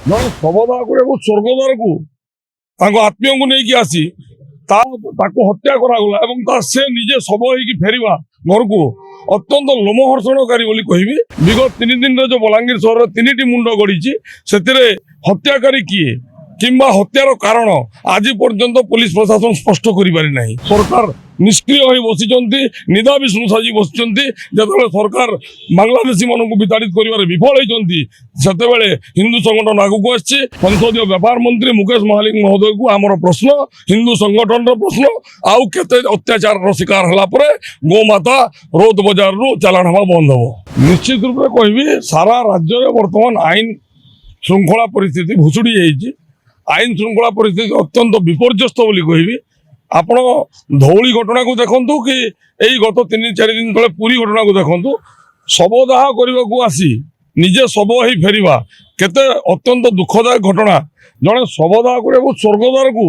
ଜଣେ ଶବଦାହ କରିବାକୁ ସ୍ୱର୍ଗଦ୍ୱାରକୁ ତାଙ୍କ ଆତ୍ମୀୟଙ୍କୁ ନେଇକି ଆସି ତାକୁ ହତ୍ୟା କରାଗଲା ଏବଂ ସେ ନିଜେ ଶବ ହେଇକି ଫେରିବା ଘରକୁ ଅତ୍ୟନ୍ତ ଲୋମହର୍ଷଣକାରୀ ବୋଲି କହିବି। ବିଗତ 3 ଦିନରେ ଯୋଉ ବଲାଙ୍ଗୀର ସହରରେ 3ଟି ମୁଣ୍ଡ ଗଡ଼ିଛି ସେଥିରେ ହତ୍ୟାକାରୀ କିଏ କିମ୍ବା ହତ୍ୟାର କାରଣ ଆଜି ପର୍ଯ୍ୟନ୍ତ ପୁଲିସ ପ୍ରଶାସନ ସ୍ପଷ୍ଟ କରିପାରି ନାହିଁ। ସରକାର ନିଷ୍କ୍ରିୟ ହୋଇ ବସିଛନ୍ତି, ନିଦା ବିଷ୍ଣୁ ସାଜି ବସିଛନ୍ତି। ଯେତେବେଳେ ସରକାର ବାଂଲାଦେଶୀ ମାନଙ୍କୁ ବିତାଡ଼ିତ କରିବାରେ ବିଫଳ ହୋଇଛନ୍ତି ସେତେବେଳେ ହିନ୍ଦୁ ସଂଗଠନ ଆଗକୁ ଆସିଛି। ସଂସଦୀୟ ବ୍ୟାପାର ମନ୍ତ୍ରୀ ମୁକେଶ ମହାଲିକ ମହୋଦୟକୁ ଆମର ପ୍ରଶ୍ନ, ହିନ୍ଦୁ ସଂଗଠନର ପ୍ରଶ୍ନ, ଆଉ କେତେ ଅତ୍ୟାଚାରର ଶିକାର ହେଲା ପରେ ଗୋମାତା ରୋଦ ବଜାରରୁ ଚାଲାଣ ହେବା ବନ୍ଦ ହେବ? ନିଶ୍ଚିତ ରୂପରେ କହିବି ସାରା ରାଜ୍ୟରେ ବର୍ତ୍ତମାନ ଆଇନ ଶୃଙ୍ଖଳା ପରିସ୍ଥିତି ଭୁଷୁଡ଼ି ଯାଇଛି। ଆଇନ ଶୃଙ୍ଖଳା ପରିସ୍ଥିତି ଅତ୍ୟନ୍ତ ବିପର୍ଯ୍ୟସ୍ତ ବୋଲି କହିବି। ଆପଣ ଧଉଳି ଘଟଣାକୁ ଦେଖନ୍ତୁ କି ଏଇ ଗତ 3-4 ଦିନ ତଳେ ପୁରୀ ଘଟଣାକୁ ଦେଖନ୍ତୁ। ଶବଦାହ କରିବାକୁ ଆସି ନିଜେ ଶବ ହେଇ ଫେରିବା କେତେ ଅତ୍ୟନ୍ତ ଦୁଃଖଦାୟକ ଘଟଣା। ଜଣେ ଶବଦାହ କରିବାକୁ ସ୍ୱର୍ଗଦ୍ୱାରକୁ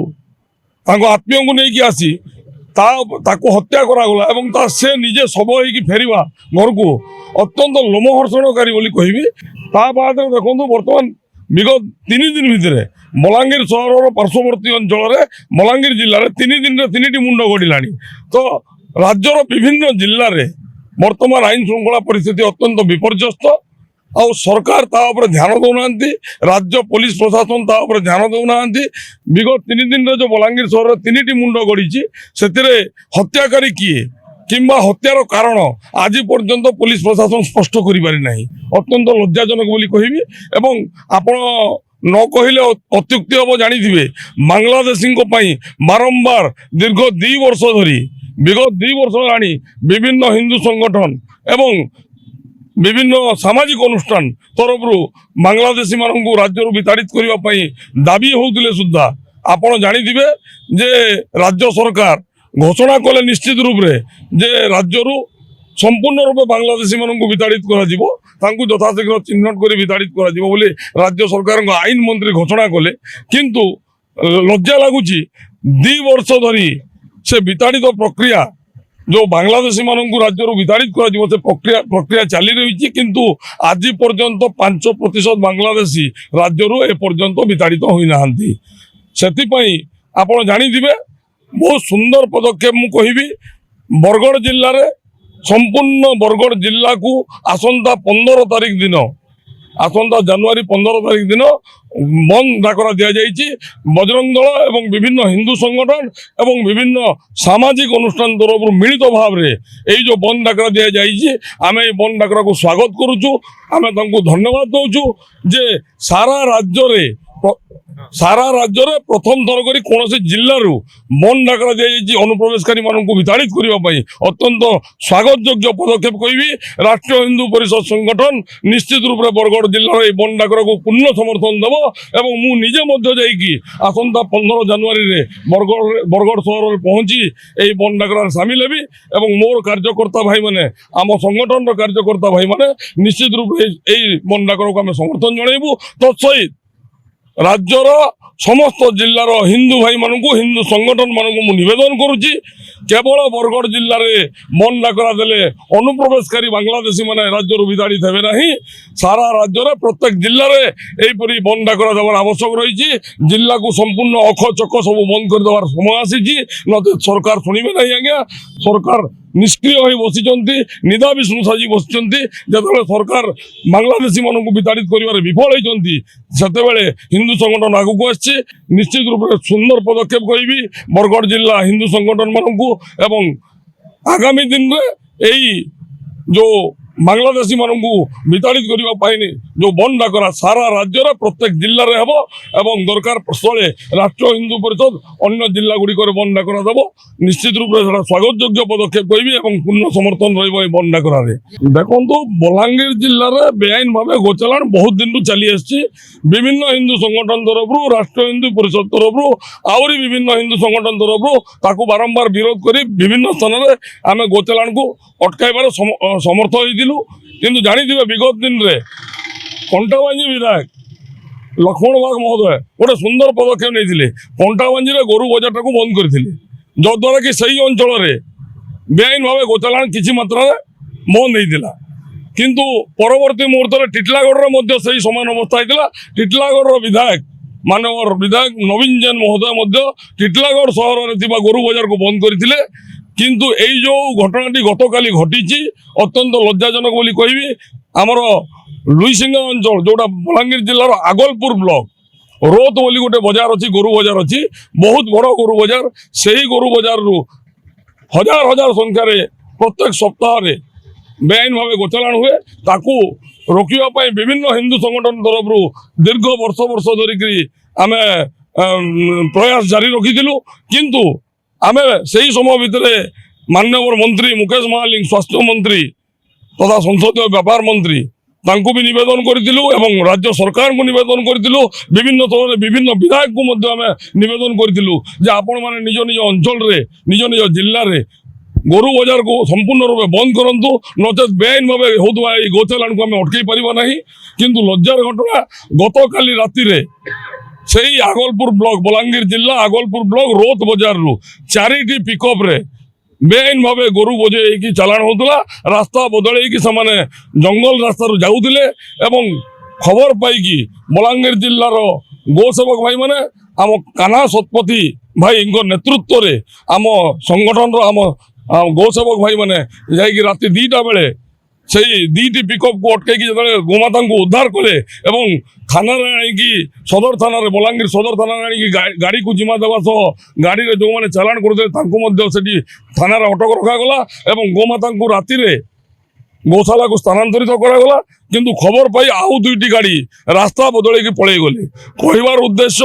ତାଙ୍କ ଆତ୍ମୀୟଙ୍କୁ ନେଇକି ଆସି ତାକୁ ହତ୍ୟା କରାଗଲା ଏବଂ ସେ ନିଜେ ଶବ ହେଇକି ଫେରିବା ଘରକୁ ଅତ୍ୟନ୍ତ ଲୋମହର୍ଷଣକାରୀ ବୋଲି କହିବି। ତା ବାଦରେ ଦେଖନ୍ତୁ ବର୍ତ୍ତମାନ ବିଗତ 3 ଦିନ ଭିତରେ ବଲାଙ୍ଗୀର ସହରର ପାର୍ଶ୍ୱବର୍ତ୍ତୀ ଅଞ୍ଚଳରେ ବଲାଙ୍ଗୀର ଜିଲ୍ଲାରେ 3 ଦିନରେ 3ଟି ମୁଣ୍ଡ ଗଡ଼ିଲାଣି। ତ ରାଜ୍ୟର ବିଭିନ୍ନ ଜିଲ୍ଲାରେ ବର୍ତ୍ତମାନ ଆଇନ ଶୃଙ୍ଖଳା ପରିସ୍ଥିତି ଅତ୍ୟନ୍ତ ବିପର୍ଯ୍ୟସ୍ତ। ଆଉ ସରକାର ତା ଉପରେ ଧ୍ୟାନ ଦେଉନାହାନ୍ତି, ରାଜ୍ୟ ପୁଲିସ ପ୍ରଶାସନ ତା ଉପରେ ଧ୍ୟାନ ଦେଉନାହାନ୍ତି। ବିଗତ 3 ଦିନରେ ଯୋଉ ବଲାଙ୍ଗୀର ସହରରେ 3ଟି ମୁଣ୍ଡ ଗଡ଼ିଛି ସେଥିରେ ହତ୍ୟାକାରୀ କିଏ କିମ୍ବା ହତ୍ୟାର କାରଣ ଆଜି ପର୍ଯ୍ୟନ୍ତ ପୁଲିସ ପ୍ରଶାସନ ସ୍ପଷ୍ଟ କରିପାରି ନାହିଁ। ଅତ୍ୟନ୍ତ ଲଜ୍ଜାଜନକ ବୋଲି କହିବି। ଏବଂ ଆପଣ ନ କହିଲେ ଅତ୍ୟୁକ୍ତି ହେବ, ଜାଣିଥିବେ ବାଂଲାଦେଶୀଙ୍କ ପାଇଁ ବାରମ୍ବାର ଦୀର୍ଘ 2 ବର୍ଷ ଧରି ବିଗତ 2 ବର୍ଷ ହେଲାଣି ବିଭିନ୍ନ ହିନ୍ଦୁ ସଂଗଠନ ଏବଂ ବିଭିନ୍ନ ସାମାଜିକ ଅନୁଷ୍ଠାନ ତରଫରୁ ବାଂଲାଦେଶୀ ମାନଙ୍କୁ ରାଜ୍ୟରୁ ବିତାଡ଼ିତ କରିବା ପାଇଁ ଦାବି ହେଉଥିଲେ ସୁଦ୍ଧା ଆପଣ ଜାଣିଥିବେ ଯେ ରାଜ୍ୟ ସରକାର ଘୋଷଣା କଲେ ନିଶ୍ଚିତ ରୂପରେ ଯେ ରାଜ୍ୟରୁ ସମ୍ପୂର୍ଣ୍ଣ ରୂପେ ବାଂଲାଦେଶୀ ମାନଙ୍କୁ ବିତାଡ଼ିତ କରାଯିବ, ତାଙ୍କୁ ଯଥାଶୀଘ୍ର ଚିହ୍ନଟ କରି ବିତାଡ଼ିତ କରାଯିବ ବୋଲି ରାଜ୍ୟ ସରକାରଙ୍କ ଆଇନ ମନ୍ତ୍ରୀ ଘୋଷଣା କଲେ। କିନ୍ତୁ ଲଜ୍ଜା ଲାଗୁଛି 2 ବର୍ଷ ଧରି ସେ ବିତାଡ଼ିତ ପ୍ରକ୍ରିୟା जो बांग्लादेशी मानू राज्य विताड़ित प्रक्रिया चली रही किंतु आज पर्यंत 5% बांग्लादेशी राज्य एपर्यंत विताड़ित होना से आप जाथे बहुत सुंदर पदक्षेप मु कहि बरगढ़ जिले में संपूर्ण बरगढ़ जिला को आसंता 15 तारीख दिन आसंता जनवरी 15 तारीख दिन बंद डाकरा दि जाइए। बजरंग दल एवं विभिन्न हिंदू संगठन एवं विभिन्न सामाजिक अनुष्ठान तरफ मिलित भाव में यही जो बंद डाकरा दि जाइए आम ये बंद डाकरा को स्वागत करुचु, आम धन्यवाद दौचु जे सारा राज्य रे प्रथम थर करी कौन जिलू बंद डाकरा दी अनुप्रवेशकारी मानू विताड़ित करने अत्यंत स्वागत योग्य पदक्षेप कहि। राष्ट्रीय हिंदू परिषद संगठन निश्चित रूप से बरगढ़ जिलार ये बंद डाकरा को पूर्ण समर्थन देव और मुझे आसंता 15 जनवरी बरगढ़ सहर में पहुंची यही बंद डाकरा सामिल हेबी और मोर कार्यकर्ता भाई मैंने आम संगठन कार्यकर्ता भाई मैंने निश्चित रूप से बंद डाकरा को आम समर्थन जनइबू। तत्सहित राज्यर समस्त जिलार हिंदू भाई मानू हिंदू संगठन मानू निवेदन करुच्ची केवल बरगढ़ जिले में बंद डाकरा देले अनुप्रवेशकारी बांग्लादेशी माने राज्य विताड़ित हे ना, सारा राज्य में प्रत्येक जिले में यहीपरी बंद डाकरा देवार आवश्यक रही। जिला को संपूर्ण अख चक सब बंद कर देवार समय आसी न सरकार शुणे ना। आज्ञा सरकार निष्क्रिय हो बसी निदा विष्णु साजी बसी जो सरकार बांग्लादेशी मानू विताड़ित कर विफल होती से हिंदू संगठन आगक आसी निश्चित रूप से सुंदर पदक्षेप कहि बरगढ़ जिला हिंदू संगठन मानू एवं आगामी दिन में यही जो बांग्लादेशी मानू विताड़ित करने जो बंद डाकरा सारा राज्य में प्रत्येक जिले में हम एवं दरकार स्थले राष्ट्रीय हिंदू परिषद अन्य जिला गुड़िक बंद डाकरा देव निश्चित रूप से स्वागत योग्य पदक्षेप कहि पूर्ण समर्थन रंद डाकरा देखो बलांगीर जिले में बेआईन भाव गोचालाण बहुत दिन चली आसी विभिन्न हिंदू संगठन तरफ राष्ट्रीय हिंदू परिषद तरफ आहरी विभिन्न हिंदू संगठन तरफ बारंबार विरोध कर विभिन्न स्थान में आम गोचालाण को अटकाइबार समर्थ होती किंतु जानी विगत दिन में कंटाबांजी विधायक लक्ष्मण बाग महोदय गोटे सुंदर पदक्षेप नहीं कंटाबांजी में गोरु बजारटा को बंद करते जद्वारा कि सही अंचल में बेआईन भाव गोचालाण किसी मात्रा बंद होता কিন্তু পরবর্তী মুহূর্তে টিটলাগড় মধ্যে সেই সমান অবস্থা হয়েছিল। টিটলাগড় বিধায়ক মাননীয় বিধায়ক নবীন জেন মহোদয় মধ্যে টিটলাগড় সহরের থিবা গরু বজারକୁ বন্ধ କରିଥିଲେ। কিন্তু এই যে ঘটনাটি গতকালি ঘটিছি অত্যন্ত লজ্জাজনক বলি কহিবি। আমার লুইসিঙ্গা অঞ্চল যেটা বলাঙ্গীর জেলার আগলপুর ব্লক রোত বলি গোটে বজার অছি, গরু বজার অছি, বহুত বড় গরু বজার। সেই গরু বজারু হাজার হাজার সংখ্যার প্রত্যেক সপ্তাহে বেআইন ভাবে গোচালাণ হুয়ে। তাকে রোকিবা পাই বিভিন্ন হিন্দু সংগঠন তরফରୁ দীর্ঘ বর্ষ বর্ষ ধরিকি আমি প্রয়াস জারি রখিলু। কিন্তু আমি সেই সময় ভিতরে মাননীয় মন্ত্রী মুকেশ মহালিক, স্বাস্থ্যমন্ত্রী তথা সংসদীয় ব্যাপার মন্ত্রী তাঁকু বি নিবেদন করেছিলু এবং রাজ্য সরকারকে নিবেদন করেছিলু। বিভিন্ন সময় বিভিন্ন বিধায়ককে মধ্যে আমি নিবেদন করেছিলু যে আপন মানে নিজ নিজ অঞ্চলের নিজ নিজ জেলার গরু বজারକୁ সম্পূর্ণ রূপে বন্ধ করন্তু, নচেত বেআইন ভাবে হউଥିବା এই গোচালাণକୁ আমি অটকাই পারিবা ନାହିଁ। কিন্তু লজ্জার ঘটনা গতকালি রাতিরে সেই আগলপুর ব্লক বলাঙ্গীর জেলা আগলপুর ব্লক রোত বজারରୁ 4টি পিকଅପ୍ରେ বেআইন ভাবে গরু বজাইকি চালাণ হଉଥିଲା। রাস্তা বদଳାଇକି ସେମାନେ ଜଙ୍ଗଲ ରାସ୍ତାରୁ ଯାଉଥିଲେ এবং খবর পাইকি বলাঙ্গীর জেলার গোসেবক ভাই মানে আম কানা শতপথী ভাইଙ୍କ নেতৃত্বরে আম সংগঠনর আম গোসেবক ভাই মানে যাইকি রাতে 2টা বেলে সেই 2টি পিকঅপକୁ অটকাইকি যেতବେଳେ গোমাতাଙ୍କୁ উদ্ধার কলে এবং থানারে আনিকি সদর থানারে বলাঙ্গীর সদর থানারে আনিকি গাড়িକୁ জিমা দেওয়া সহ গাড়িরে যে চালাণ করুଥିଲେ তাঁকু মধ্যে সেটি থানারে অটক রখাগলা এবং গোমাতাଙ୍କୁ রাতিরে গোশালাକୁ স্থানান্তরিত କରାଗଲା। কিন্তু খবর পাই আউ 2টি গাড়ি রাস্তা বদଳାଇକି পলাই গলে। কহিবার উদ্দেশ্য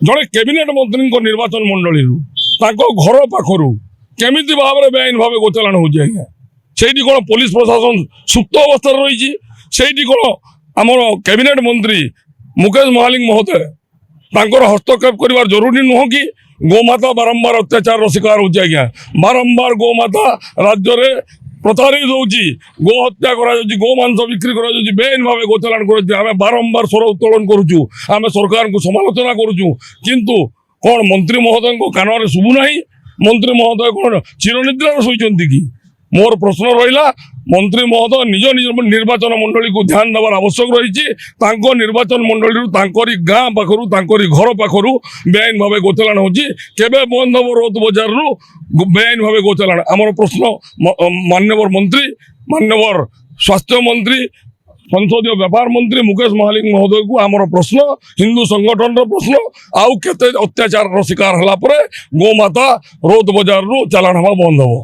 জনে ক্যাবিনেট মন্ত্রীଙ୍କ নির্বাচন মণ্ডলীରୁ তাଙ୍କ ঘর পাখରୁ কেমিতি ভাবে বেআইন ভাবে গোচালাণ হচ্ছে আজ্ঞা। সেইটি কোন পুলিশ প্রশাসন সুপ্ত অবস্থায় রয়েছে? সেইটি কোন আমার ক্যাবিনেট মন্ত্রী মুকেশ মহালিক মহোদয় তাঁকর হস্তক্ষেপ করিবার জরুরি নুহ কি? গোমাতা বারম্বার অত্যাচার শিকার হচ্ছে আজ্ঞা। বারম্বার গোমাতা রাজ্যরে প্রতারিত হচ্ছে, গো হত্যা করা যাচ্ছে, গো মাংস বিক্রি করা যাচ্ছে, বেআইন ভাবে গোচালাণ করছে। আমি বারম্বার স্বর উত্তোলন করুছু, আমি সরকারকে সমালোচনা করুছু। কিন্তু কোন মন্ত্রী মহোদয়ଙ୍କ কাନରେ শুভু নাই? মন্ত্রী মহোদয় কোন চিরনিদ্রার শোইଛନ୍ତି কি? মোর প্রশ্ন রহিলা মন্ত্রী মহোদয় নিজ নিজ নির্বাচন মণ্ডলীকে ধ্যান দেওয়ার আবশ্যক রয়েছে। তাঁক নির্বাচন মণ্ডলী তাঁকরি গাঁ পাখু তাঁকরি ঘর পাখু বেআইন ভাবে গোচালাণ হচ্ছে। কেবে বন্ধ হব রোদ বজারু বেআইন ভাবে গোচালাণ? আমার প্রশ্ন মাননীয় মন্ত্রী, মাননীয় স্বাস্থ্যমন্ত্রী, সংসদীয় ব্যাপার মন্ত্রী মুকেশ মহালিক মহোদয়କୁ আমার প্রশ্ন, হিন্দু সংগঠনর প্রশ্ন, আউ কেতে অত্যাচার শিকার হলা পরে গোমাতা রোদ বজারু চালাণ হওয়া বন্ধ হব?